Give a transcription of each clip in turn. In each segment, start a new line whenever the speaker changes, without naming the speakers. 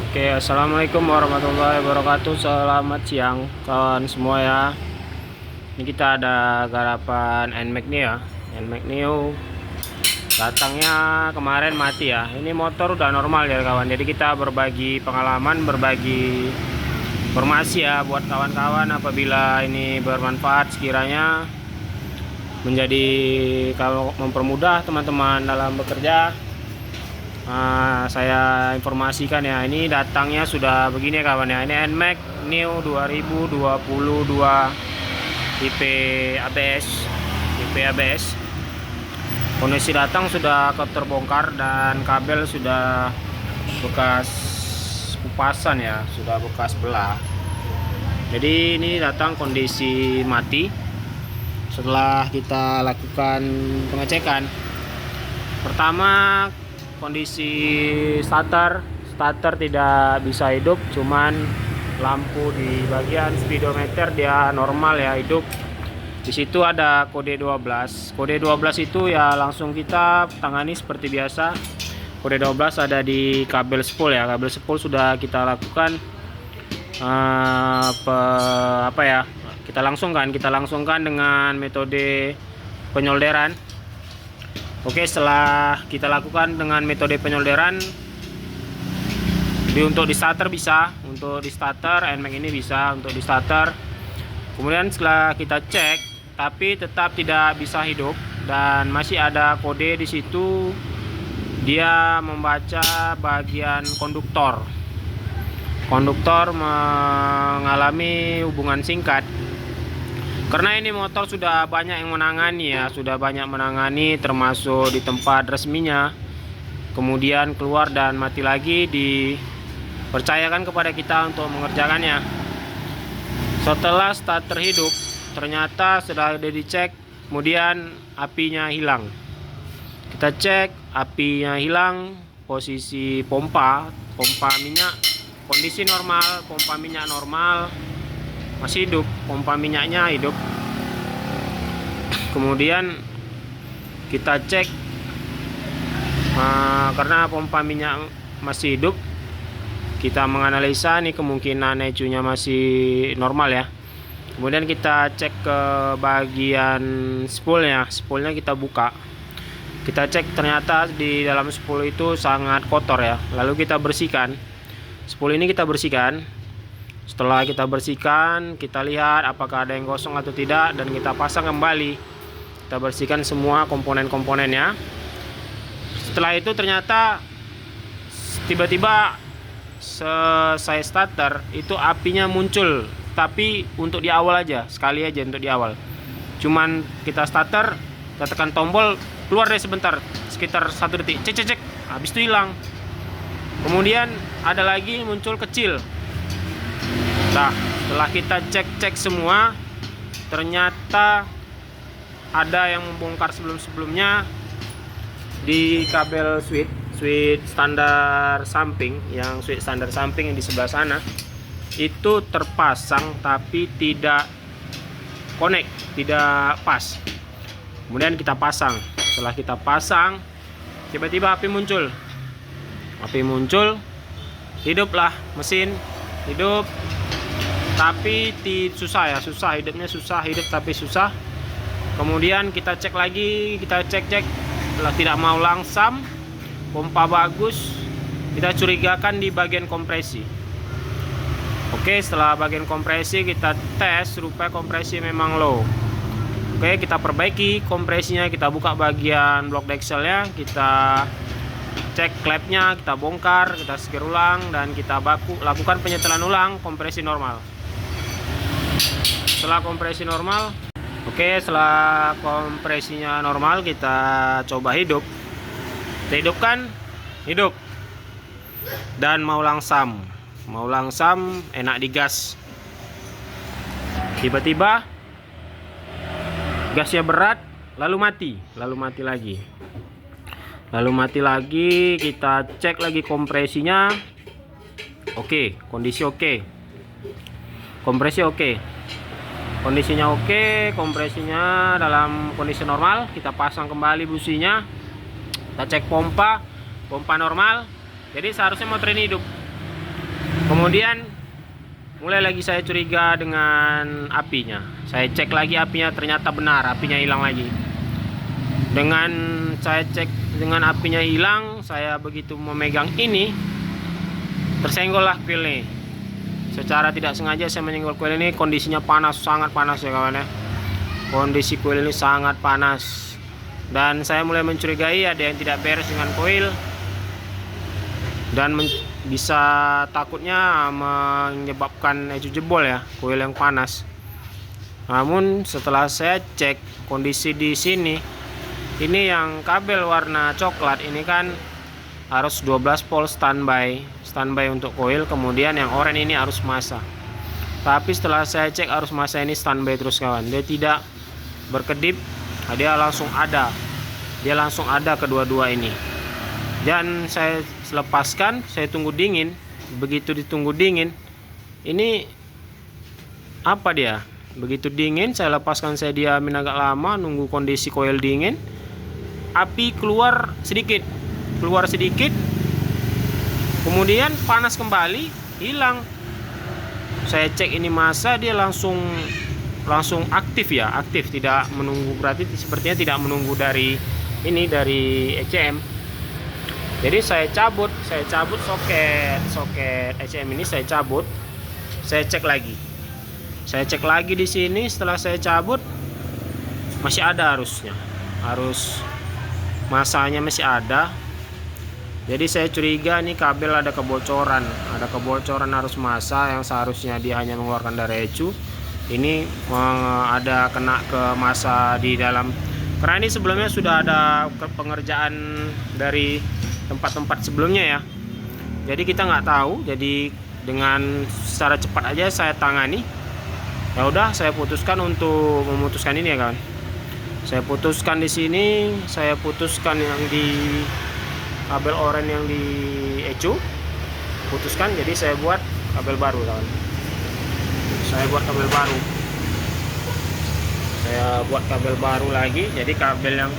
Oke, assalamualaikum warahmatullahi wabarakatuh. Selamat siang, kawan semua ya. Ini kita ada garapan NMAX nih ya. NMAX Neo datangnya kemarin mati ya. Ini motor udah normal ya kawan. Jadi kita berbagi pengalaman, berbagi informasi ya buat kawan-kawan apabila ini bermanfaat sekiranya menjadi kalau mempermudah teman-teman dalam bekerja. Saya informasikan ya, ini datangnya sudah begini ya kawan ya. Ini NMAX Neo 2022 tipe ABS. Kondisi datang sudah terbongkar dan kabel sudah bekas kupasan ya, sudah bekas belah. Jadi ini datang kondisi mati. Setelah kita lakukan pengecekan, pertama kondisi starter tidak bisa hidup, cuman lampu di bagian speedometer dia normal ya, hidup. Di situ ada kode 12. Kode 12 itu ya langsung kita tangani seperti biasa. Kode 12 ada di kabel spool ya. Kabel spool sudah kita lakukan kita langsungkan dengan metode penyolderan. Oke, setelah kita lakukan dengan metode penyolderan, untuk di starter bisa, untuk di starter NMAX ini bisa untuk di starter. Kemudian setelah kita cek, tapi tetap tidak bisa hidup dan masih ada kode di situ. Dia membaca bagian konduktor. Konduktor mengalami hubungan singkat. Karena ini motor sudah banyak yang menangani ya, termasuk di tempat resminya. Kemudian keluar dan mati lagi, dipercayakan kepada kita untuk mengerjakannya. Setelah starter hidup, ternyata sudah dicek, kemudian apinya hilang. Kita cek, apinya hilang, posisi pompa minyak kondisi normal, pompa minyak normal. Masih hidup, pompa minyaknya hidup. Kemudian kita cek karena pompa minyak masih hidup, kita menganalisa nih kemungkinan ecunya masih normal ya. Kemudian kita cek ke bagian spoolnya kita buka. Kita cek, ternyata di dalam spool itu sangat kotor ya. Lalu kita bersihkan spool ini, kita bersihkan. Setelah kita bersihkan, kita lihat apakah ada yang kosong atau tidak, dan kita pasang kembali. Kita bersihkan semua komponen-komponennya. Setelah itu ternyata tiba-tiba selesai starter itu apinya muncul, tapi untuk di awal aja, sekali aja untuk di awal. Cuman kita starter, kita tekan tombol, keluar deh sebentar, sekitar 1 detik, cek, habis itu hilang. Kemudian ada lagi muncul kecil. Nah, setelah kita cek semua, ternyata ada yang membongkar sebelumnya di kabel switch standar samping, yang di sebelah sana itu terpasang tapi tidak connect, tidak pas. Kemudian kita pasang. Setelah kita pasang, tiba-tiba api muncul, hiduplah mesin, hidup. Tapi susah hidupnya, hidup tapi susah. Kemudian kita cek lagi, kita cek tidak mau langsam, pompa bagus. Kita curigakan di bagian kompresi. Oke, setelah bagian kompresi kita tes, rupanya kompresi memang low. Oke, kita perbaiki kompresinya, kita buka bagian blok dekselnya, kita cek klepnya, kita bongkar, kita sekir ulang, dan kita lakukan penyetelan ulang kompresi normal. Setelah kompresi normal, setelah kompresinya normal, kita coba hidup. Kita hidupkan, hidup. Dan mau langsam, enak digas. Tiba-tiba gasnya berat, lalu mati lagi. Kita cek lagi kompresinya. Oke, kondisi oke. Kompresi oke. Kondisinya oke, kompresinya dalam kondisi normal. Kita pasang kembali businya. Kita cek pompa normal. Jadi seharusnya motor ini hidup. Kemudian mulai lagi saya curiga dengan apinya. Saya cek lagi apinya, ternyata benar apinya hilang lagi. Dengan saya cek dengan apinya hilang, saya begitu memegang ini, tersenggollah kuil ini. Secara tidak sengaja saya menyenggol kuil ini. Kondisinya panas, sangat panas ya kawan ya. Kondisi kuil ini sangat panas. Dan saya mulai mencurigai ada yang tidak beres dengan kuil. Dan bisa takutnya menyebabkan ecu jebol ya, kuil yang panas. Namun setelah saya cek kondisi di sini, ini yang kabel warna coklat ini kan harus 12 volt standby untuk koil, kemudian yang oranye ini arus massa. Tapi setelah saya cek arus massa ini standby terus kawan, dia tidak berkedip, dia langsung ada kedua-dua ini. Dan saya lepaskan, saya tunggu dingin. Begitu ditunggu dingin, ini apa dia? Begitu dingin, saya lepaskan, saya diamin agak lama, nunggu kondisi koil dingin. Api keluar sedikit, kemudian panas kembali, hilang. Saya cek ini massa, dia langsung aktif ya, aktif, tidak menunggu, berarti sepertinya tidak menunggu dari ECM. Jadi saya cabut soket ECM ini, saya cabut, saya cek lagi di sini. Setelah saya cabut, masih ada arus massanya masih ada. Jadi saya curiga nih kabel ada kebocoran arus massa yang seharusnya dia hanya mengeluarkan dari ecu. Ini ada kena ke massa di dalam, karena ini sebelumnya sudah ada pengerjaan dari tempat-tempat sebelumnya ya. Jadi kita nggak tahu. Jadi dengan secara cepat aja saya tangani. Ya udah, saya putuskan untuk memutuskan ini ya kawan. Saya putuskan di sini, saya putuskan yang di kabel oranye yang di ecu, putuskan. Jadi saya buat kabel baru kawan. Saya buat kabel baru lagi. Jadi kabel yang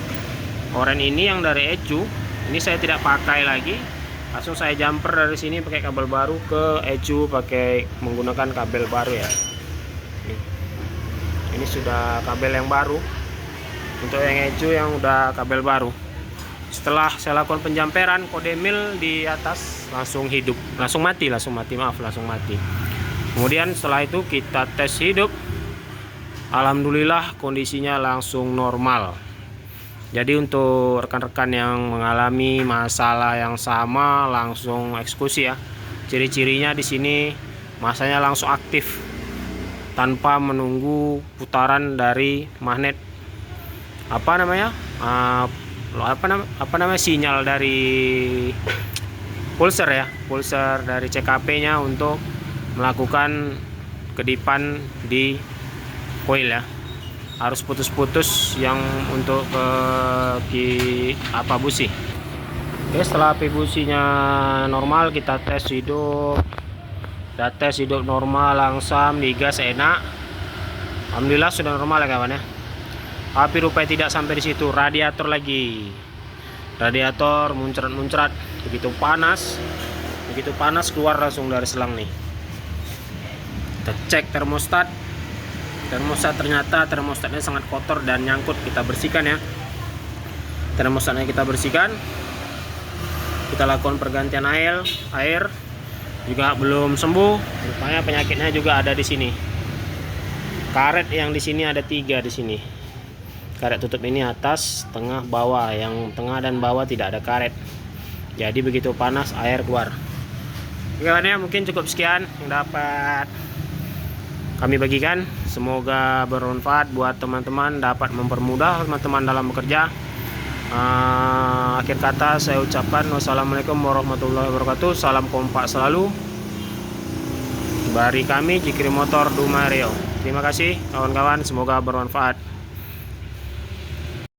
oranye ini yang dari ecu ini saya tidak pakai lagi, langsung saya jumper dari sini pakai kabel baru ke ecu, pakai menggunakan kabel baru ya. Ini sudah kabel yang baru untuk yang ecu, yang udah kabel baru. Setelah saya lakukan penjamperan, kode mil di atas langsung mati. Kemudian setelah itu kita tes hidup, alhamdulillah kondisinya langsung normal. Jadi untuk rekan-rekan yang mengalami masalah yang sama, langsung eksekusi ya. Ciri-cirinya di sini massanya langsung aktif tanpa menunggu putaran dari magnet sinyal dari pulser dari CKP-nya untuk melakukan kedipan di koil ya. Harus putus-putus yang untuk busi. Oke, setelah api businya normal, kita tes hidup. Udah tes hidup normal, langsam, digas enak. Alhamdulillah sudah normal ya kawan ya. Api rupanya tidak sampai di situ, radiator muncrat. Begitu panas keluar langsung dari selang nih. Kita cek termostat, ternyata termostatnya sangat kotor dan nyangkut. Kita bersihkan ya, termostatnya kita bersihkan. Kita lakukan pergantian air juga belum sembuh. Rupanya penyakitnya juga ada di sini. Karet yang di sini ada 3 di sini. Karet tutup ini atas, tengah, bawah. Yang tengah dan bawah tidak ada karet. Jadi begitu panas air keluar. Oke kawan ya, mungkin cukup sekian yang dapat kami bagikan. Semoga bermanfaat buat teman-teman, dapat mempermudah teman-teman dalam bekerja. Akhir kata saya ucapkan wassalamualaikum warahmatullahi wabarakatuh. Salam kompak selalu dari kami Jikri Motor Duma Riau. Terima kasih kawan-kawan, semoga bermanfaat.